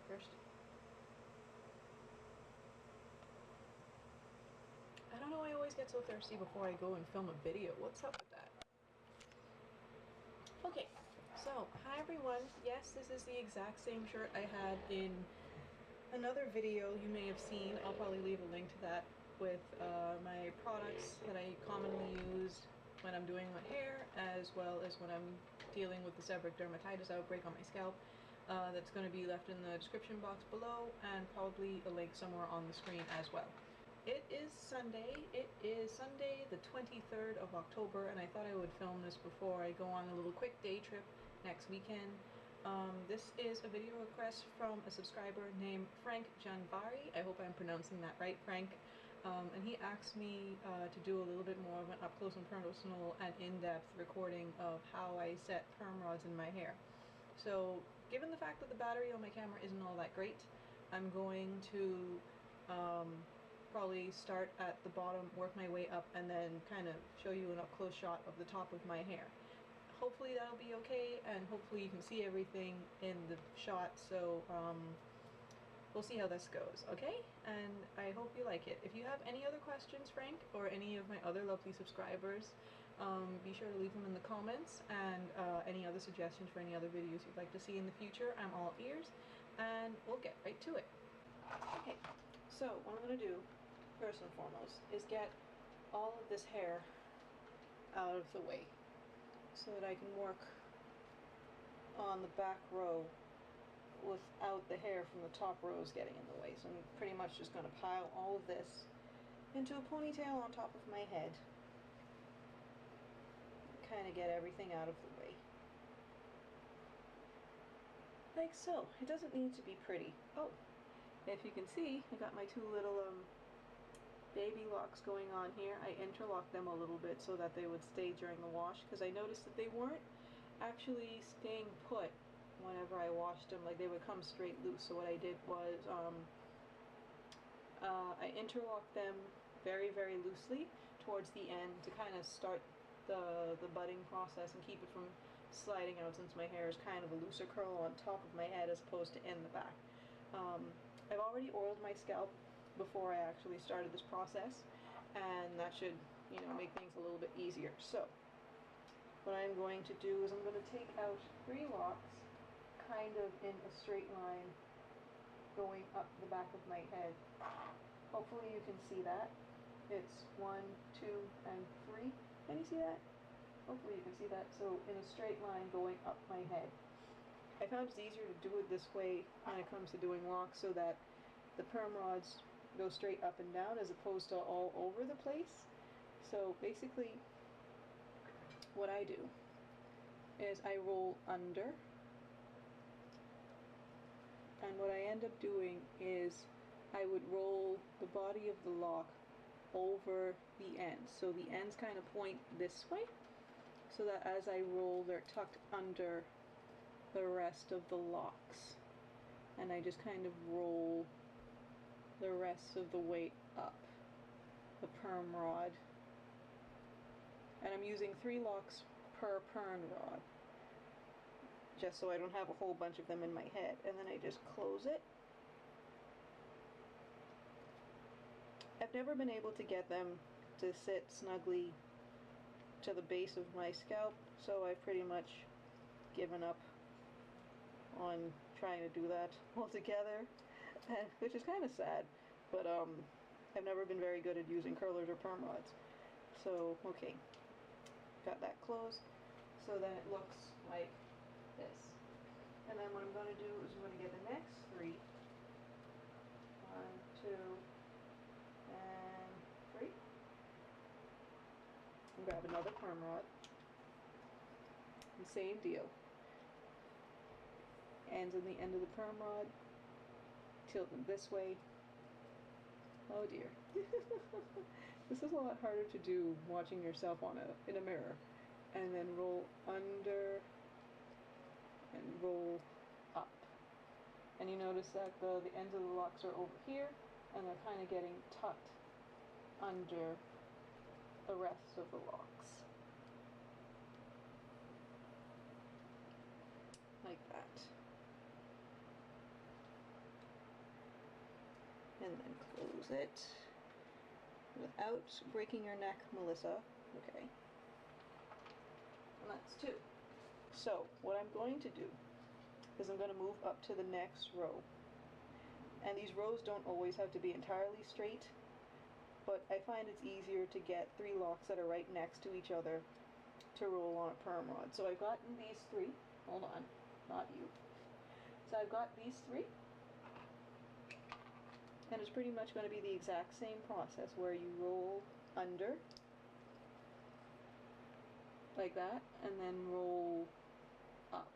first. I don't know, I always get so thirsty before I go and film a video. What's up with that? Okay, so hi everyone. Yes, this is the exact same shirt I had in another video you may have seen. I'll probably leave a link to that with my products that I commonly use when I'm doing my hair, as well as when I'm dealing with the seborrheic dermatitis outbreak on my scalp. That's going to be left in the description box below, and probably a link somewhere on the screen as well. It is Sunday. It is Sunday the 23rd of October, and I thought I would film this before I go on a little quick day trip next weekend. This is a video request from a subscriber named Frank Janvari. I hope I'm pronouncing that right, Frank. And he asked me to do a little bit more of an up-close and personal and in-depth recording of how I set perm rods in my hair. So, given the fact that the battery on my camera isn't all that great, I'm going to probably start at the bottom, work my way up, and then kind of show you an up-close shot of the top of my hair. Hopefully that'll be okay, and hopefully you can see everything in the shot, so we'll see how this goes, okay? And I hope you like it. If you have any other questions, Frank, or any of my other lovely subscribers, be sure to leave them in the comments, and any other suggestions for any other videos you'd like to see in the future, I'm all ears, and we'll get right to it. Okay, so what I'm going to do, first and foremost, is get all of this hair out of the way, so that I can work on the back row without the hair from the top rows getting in the way. So I'm pretty much just going to pile all of this into a ponytail on top of my head. Kind of get everything out of the way. Like so. It doesn't need to be pretty. Oh, if you can see, I got my two little baby locks going on here. I interlocked them a little bit so that they would stay during the wash, because I noticed that they weren't actually staying put whenever I washed them. Like, they would come straight loose. So what I did was I interlocked them very, very loosely towards the end to kind of start the budding process and keep it from sliding out, since my hair is kind of a looser curl on top of my head as opposed to in the back. I've already oiled my scalp before I actually started this process, and that should, you know, make things a little bit easier. So what I'm going to do is I'm going to take out 3 locks kind of in a straight line going up the back of my head. Hopefully you can see that. It's 1, 2, and 3. Can you see that? Hopefully you can see that. So in a straight line going up my head. I found it's easier to do it this way when it comes to doing locks, so that the perm rods go straight up and down as opposed to all over the place. So basically what I do is I roll under, and what I end up doing is I would roll the body of the lock over the ends. So the ends kind of point this way, so that as I roll, they're tucked under the rest of the locks, and I just kind of roll the rest of the way up the perm rod. And I'm using 3 locks per perm rod, just so I don't have a whole bunch of them in my head. And then I just close it. I've never been able to get them to sit snugly to the base of my scalp, so I've pretty much given up on trying to do that altogether, which is kind of sad, but I've never been very good at using curlers or perm rods. So okay, got that closed, so then it looks like this. And then what I'm going to do is I'm going to get the next 3. 1, 2, and 3. And grab another perm rod. And same deal. Ends on the end of the perm rod. Tilt them this way. Oh dear. This is a lot harder to do watching yourself in a mirror. And then roll under and roll up. And you notice that the ends of the locks are over here, and they're kind of getting tucked under the rest of the locks. Like that. and then close it without breaking your neck, Melissa. Okay. And that's 2. So what I'm going to do is I'm going to move up to the next row. And these rows don't always have to be entirely straight, but I find it's easier to get 3 locks that are right next to each other to roll on a perm rod. So I've gotten these 3. Hold on, not you. So I've got these 3. And it's pretty much going to be the exact same process where you roll under, like that, and then roll up.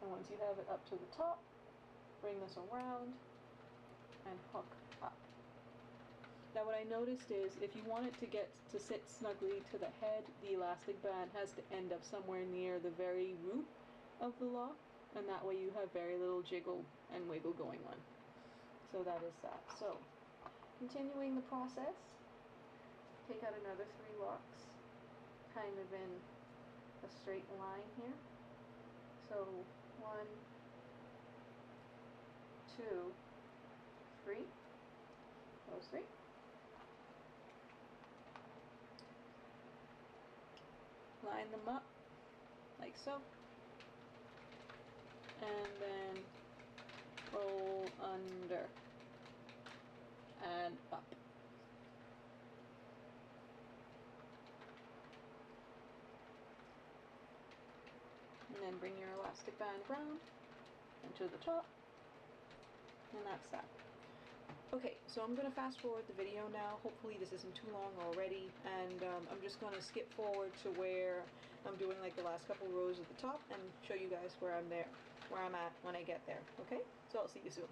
And once you have it up to the top, bring this around and hook up. Now what I noticed is if you want it to get to sit snugly to the head, the elastic band has to end up somewhere near the very root of the lock, and that way you have very little jiggle and wiggle going on. So that is that. So continuing the process, take out another 3 locks, kind of in a straight line here. So 1, 2, 3, those 3. Line them up like so, and then roll under and up. And then bring your elastic band around and to the top, and that's that. Okay, so I'm going to fast forward the video now. Hopefully this isn't too long already, and I'm just going to skip forward to where I'm doing like the last couple rows at the top and show you guys where I'm at when I get there. Okay, so I'll see you soon.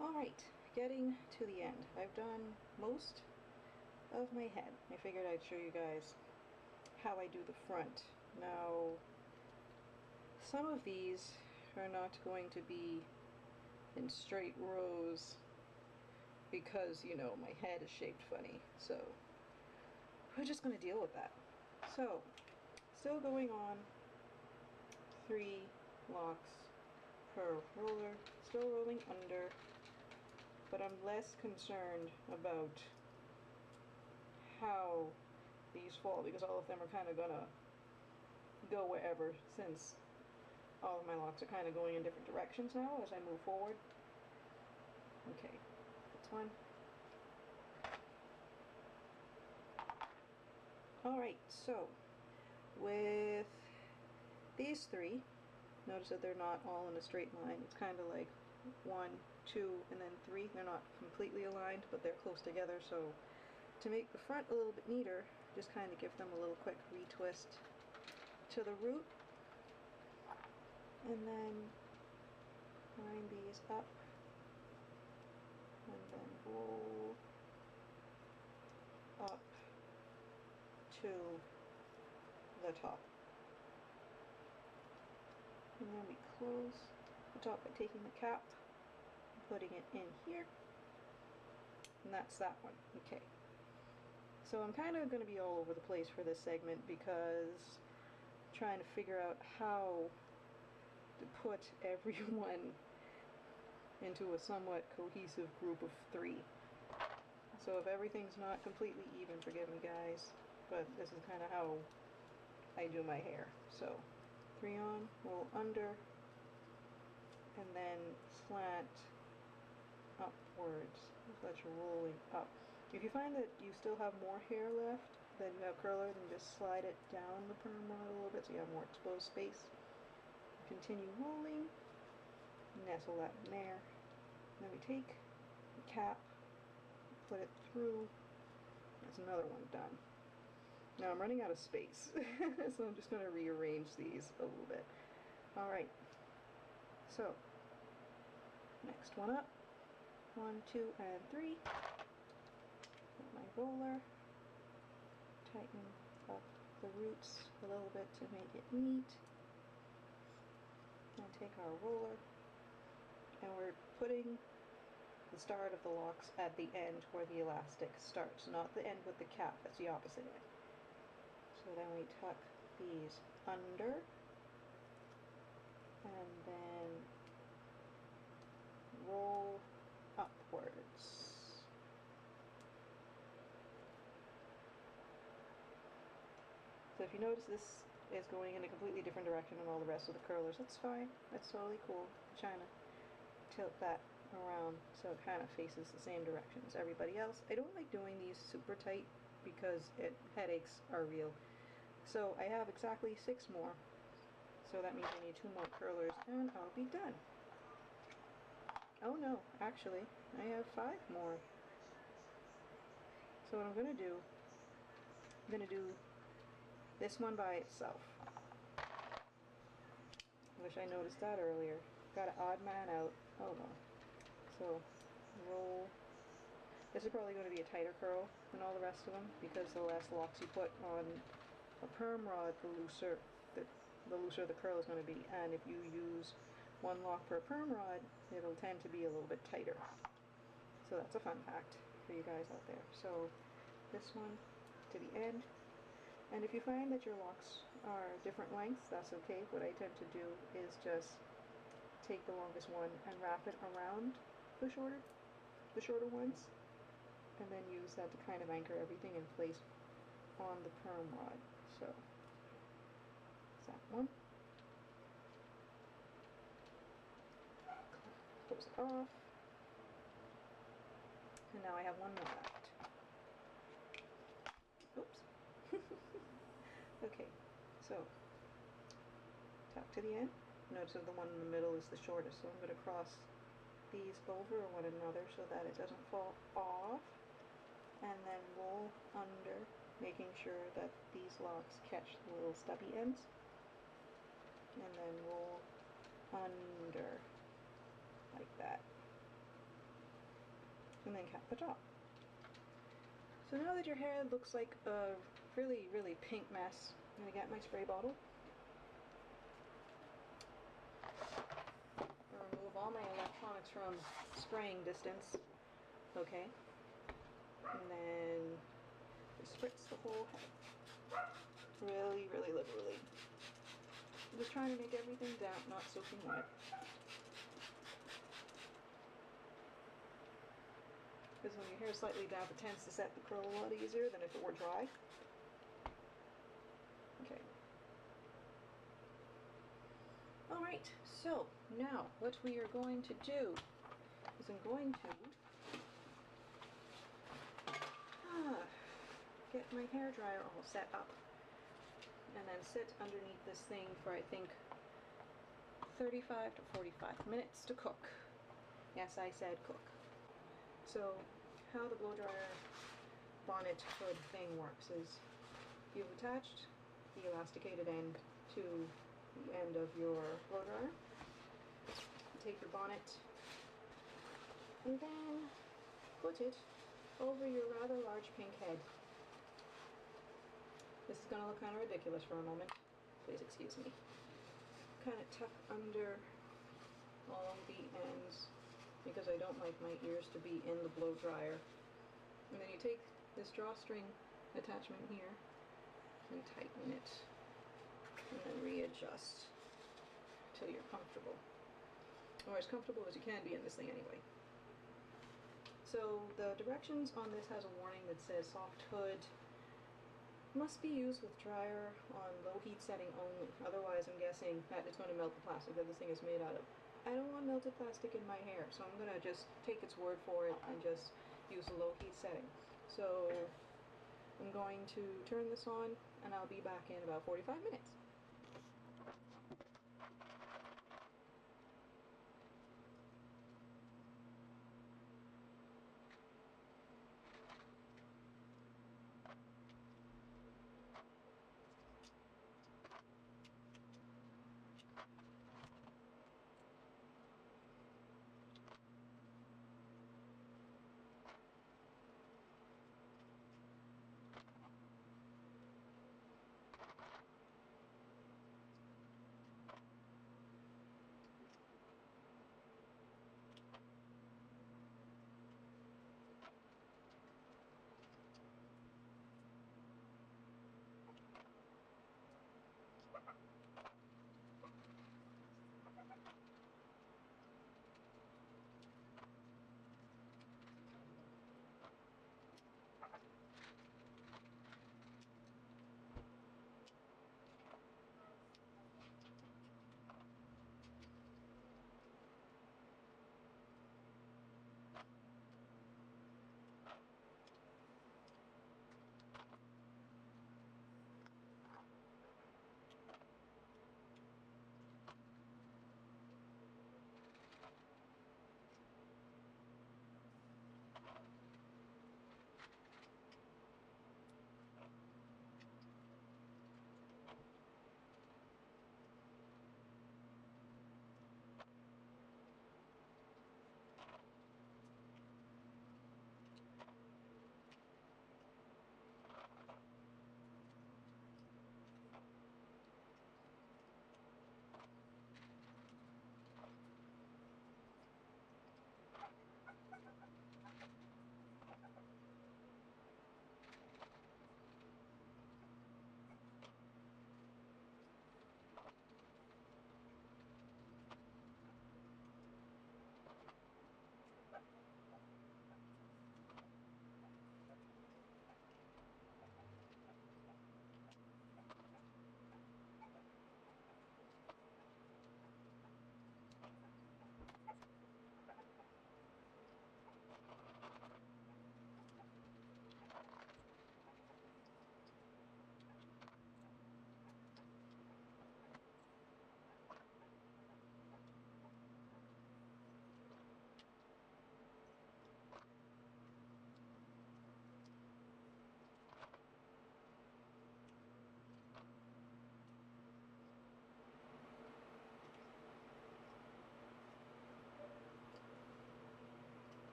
Alright, getting to the end. I've done most of my head. I figured I'd show you guys how I do the front. Now, some of these are not going to be in straight rows because, you know, my head is shaped funny, so we're just going to deal with that. So, still going on 3 locks per roller, still rolling under, but I'm less concerned about how these fall because all of them are kind of gonna go wherever, since all of my locks are kind of going in different directions now as I move forward. Okay, that's 1. Alright, so with these 3, notice that they're not all in a straight line. It's kind of like 1, 2, and then 3. They're not completely aligned, but they're close together, so to make the front a little bit neater, just kind of give them a little quick retwist to the root, and then line these up, and then roll up to the top. And then we close the top by taking the cap, putting it in here, and that's that one. Okay. So I'm kind of going to be all over the place for this segment because I'm trying to figure out how to put everyone into a somewhat cohesive group of 3. So if everything's not completely even, forgive me guys, but this is kind of how I do my hair. So 3 on, roll under, and then slant upwards so that you're rolling up. If you find that you still have more hair left than you have curler, then just slide it down the perm rod a little bit so you have more exposed space. Continue rolling, nestle that in there. Then we take the cap, put it through. That's another one done. Now I'm running out of space, so I'm just going to rearrange these a little bit. Alright, so next one up, 1, 2, and 3. Put my roller, tighten up the roots a little bit to make it neat, and take our roller, and we're putting the start of the locks at the end where the elastic starts, not the end with the cap, that's the opposite end. So then we tuck these under, and then roll upwards. So if you notice, this is going in a completely different direction than all the rest of the curlers. That's fine. That's totally cool. I'm trying to tilt that around so it kind of faces the same direction as everybody else. I don't like doing these super tight because headaches are real. So I have exactly 6 more. So that means I need 2 more curlers and I'll be done. Oh no, actually, I have 5 more. So what I'm going to do, I'm going to do this one by itself. I wish I noticed that earlier. Got an odd man out. Oh well. So, roll. This is probably going to be a tighter curl than all the rest of them because the less locks you put on a perm rod, the looser the curl is going to be. And if you use 1 lock per perm rod, it'll tend to be a little bit tighter. So that's a fun fact for you guys out there. So this one to the end. And if you find that your locks are different lengths, that's okay. What I tend to do is just take the longest one and wrap it around the shorter ones, and then use that to kind of anchor everything in place on the perm rod. So that's that one. Close it off. And now I have 1 more left. Oops. Okay, so tack to the end. Notice that the one in the middle is the shortest, so I'm going to cross these over one another so that it doesn't fall off, and then roll under, making sure that these locks catch the little stubby ends, and then roll under like that, and then cap the top. So now that your hair looks like a really, really pink mess, I'm going to get my spray bottle, remove all my electronics from spraying distance, okay, and then just spritz the whole head, really, really liberally. I'm just trying to make everything damp, not soaking wet. Because when your hair is slightly damp, it tends to set the curl a lot easier than if it were dry. Okay. Alright, so now what we are going to do is I'm going to get my hair dryer all set up and then sit underneath this thing for I think 35 to 45 minutes to cook. Yes, I said cook. So how the blow dryer bonnet hood thing works is you've attached the elasticated end to the end of your blow dryer. You take your bonnet and then put it over your rather large pink head. This is going to look kind of ridiculous for a moment. Please excuse me. Kind of tuck under all the ends because I don't like my ears to be in the blow dryer. And then you take this drawstring attachment here and tighten it and then readjust till you're comfortable, or as comfortable as you can be in this thing anyway. So the directions on this has a warning that says soft hood must be used with dryer on low heat setting only, otherwise I'm guessing that it's going to melt the plastic that this thing is made out of. I don't want melted plastic in my hair, so I'm going to just take its word for it and just use a low heat setting. So I'm going to turn this on and I'll be back in about 45 minutes.